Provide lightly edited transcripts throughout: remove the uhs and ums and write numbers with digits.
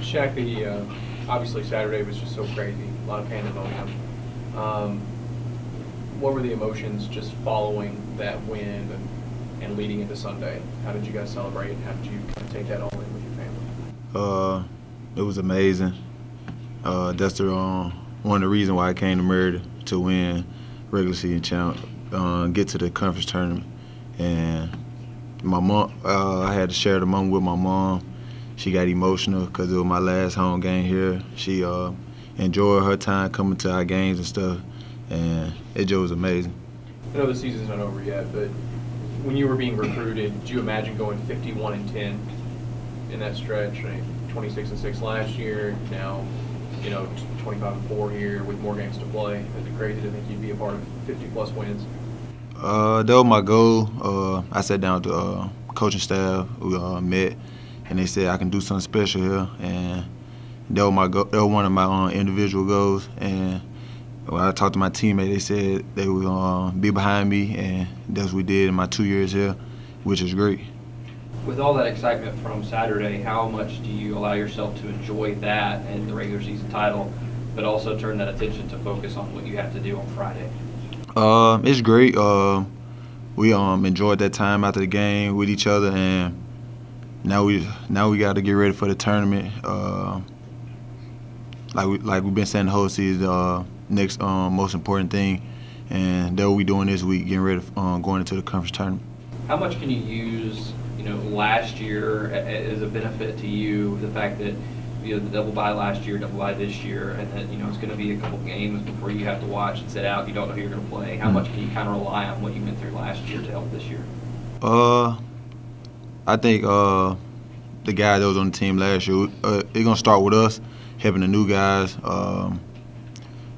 Shaq, obviously Saturday was just so crazy, a lot of pandemonium. Um, what were the emotions just following that win and leading into Sunday? How did you guys celebrate? How did you kind of take that all in with your family? It was amazing. That's one of the reasons why I came to Merida, to win regular season champ, get to the conference tournament. And my mom, I had to share the moment with my mom. She got emotional because it was my last home game here. She enjoyed her time coming to our games and stuff, and it just was amazing. I know the season's not over yet, but when you were being recruited, did you imagine going 51-10 in that stretch? 26-6 last year, now 25-4 here with more games to play. Is it crazy to think you'd be a part of 50+ wins? That was my goal. I sat down with the coaching staff. We met, and they said I can do something special here, and that was my goal. That was one of my individual goals. And when I talked to my teammates, they said they would be behind me, and that's what we did in my 2 years here, which is great. With all that excitement from Saturday, how much do you allow yourself to enjoy that and the regular season title, but also turn that attention to focus on what you have to do on Friday? It's great. We enjoyed that time after the game with each other, and now we got to get ready for the tournament. Like we've been saying the whole season, next most important thing, and that's what we doing this week, getting ready going into the conference tournament. How much can you use last year as a benefit to you, the fact that the double bye last year, double bye this year, and that it's going to be a couple games before you have to watch and sit out, you don't know who you're going to play. How much can you kind of rely on what you went through last year to help this year? I think the guy that was on the team last year, it's going to start with us, helping the new guys,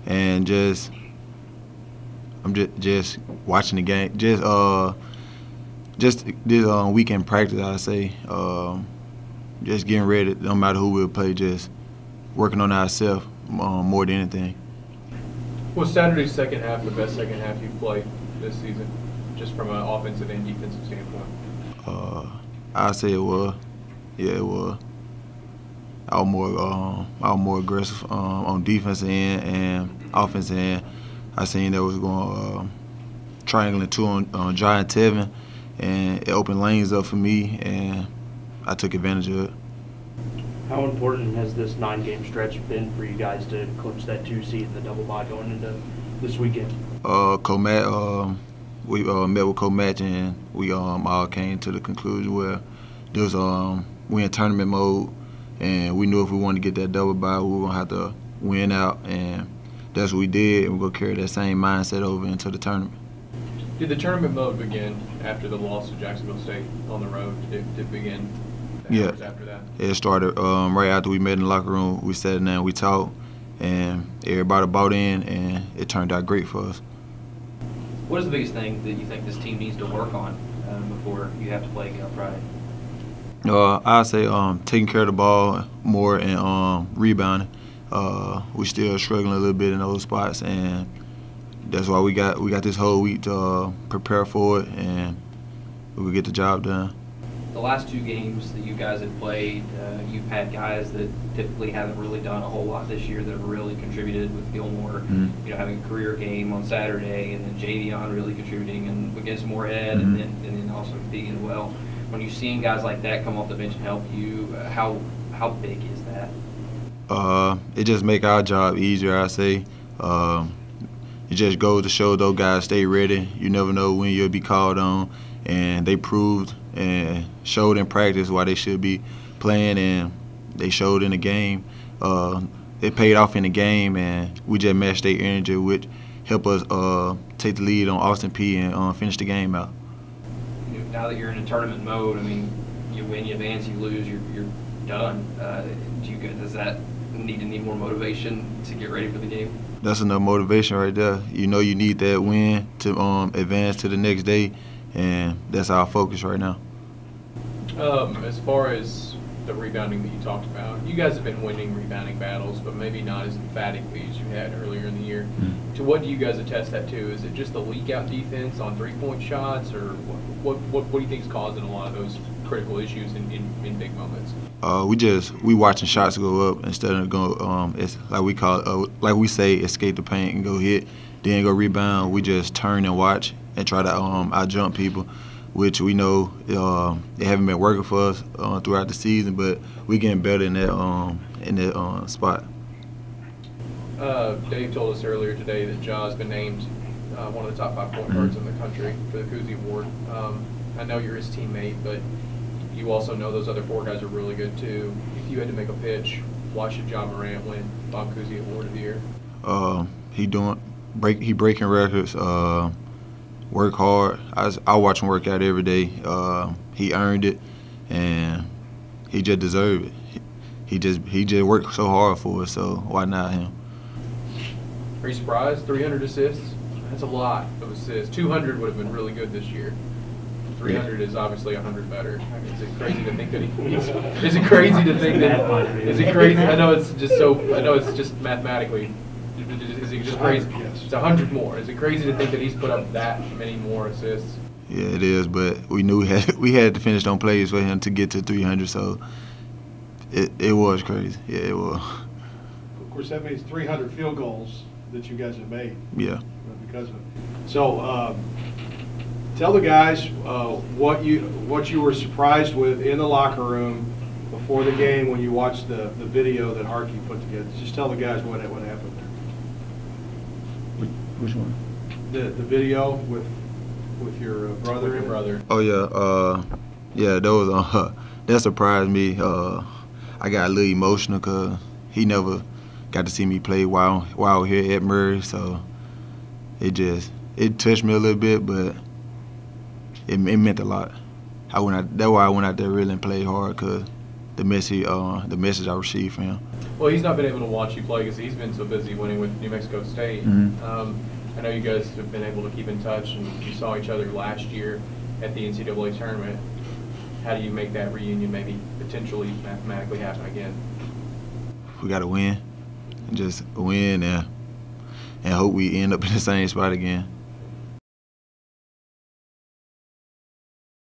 and I'm just watching the game, just this weekend practice, I say, just getting ready, no matter who we'll play, just working on ourselves more than anything. Was Saturday's second half the best second half you've played this season, just from an offensive and defensive standpoint? I'd say it was. Yeah, it was. I was more aggressive on defensive end and offensive end. I seen that was going triangling two on Giant Tevin, and it opened lanes up for me, and I took advantage of it. How important has this 9-game stretch been for you guys to clinch that 2 seed in the double bye going into this weekend? We met with co-match, and we all came to the conclusion where we in tournament mode, and we knew if we wanted to get that double bye, we were gonna have to win out, and that's what we did, and we're gonna carry that same mindset over into the tournament. Did the tournament mode begin after the loss to Jacksonville State on the road? Did it begin hours after that? It started right after we met in the locker room. We sat down, we talked, and everybody bought in, and it turned out great for us. What is the biggest thing that you think this team needs to work on before you have to play again on Friday? I'd say taking care of the ball more and rebounding. We're still struggling a little bit in those spots, and that's why we got this whole week to prepare for it, and we will get the job done. The last 2 games that you guys have played, you've had guys that typically haven't really done a whole lot this year that have really contributed, with Gilmore, having a career game on Saturday, and then Javion really contributing, and against Moorhead, and then also competing as well. When you've seen guys like that come off the bench and help you, how big is that? It just make our job easier, I say. It just goes to show those guys stay ready. You never know when you'll be called on, and they proved and showed in practice why they should be playing, and they showed in the game. It paid off in the game, and we just matched their energy, which helped us take the lead on Austin Peay and finish the game out. Now that you're in a tournament mode, I mean, you win, you advance, you lose, you're done. Does that need more motivation to get ready for the game? That's enough motivation right there. You know you need that win to advance to the next day, and that's our focus right now. As far as the rebounding that you talked about, you guys have been winning rebounding battles, but maybe not as emphatically as you had earlier in the year. To what do you guys attest that to? Is it just the leak-out defense on 3-point shots, or what do you think is causing a lot of those critical issues in big moments? We watching shots go up instead of go. It's like we call it, like we say, escape the paint and go hit, then go rebound. We just turn and watch and try to out jump people, which we know it haven't been working for us throughout the season, but we getting better in that spot. Dave told us earlier today that Ja's been named one of the top 5 point guards in the country for the Cousy Award. I know you're his teammate, but you also know those other 4 guys are really good too. If you had to make a pitch, why should Ja Morant win Bob Cousy Award of the Year? He breaking records. Work hard. I watch him work out every day. He earned it, and he just deserved it. He just worked so hard for it. So why not him? Are you surprised? 300 assists? That's a lot of assists. 200 would have been really good this year. 300 is obviously 100 better. I mean, is it crazy to think that is it crazy to think that? Is it crazy? I know it's just mathematically. Is it just crazy? It's 100 more. Is it crazy to think that he's put up that many more assists? Yeah, it is. But we knew we had to finish on plays for him to get to 300. So it was crazy. Yeah, it was. Of course, that means 300 field goals that you guys have made. Yeah. Because of it. So tell the guys what you were surprised with in the locker room before the game when you watched the video that Harkey put together. Just tell the guys what happened there. Which one? The video with your brother. With your brother. Oh yeah, that surprised me. I got a little emotional because he never got to see me play while here at Murray, so it touched me a little bit, but it meant a lot. That's why I went out there really and played hard, because the message I received from him. Well, he's not been able to watch you play because he's been so busy winning with New Mexico State. I know you guys have been able to keep in touch, and you saw each other last year at the NCAA tournament. How do you make that reunion maybe potentially mathematically happen again? We got to win, and just win and hope we end up in the same spot again.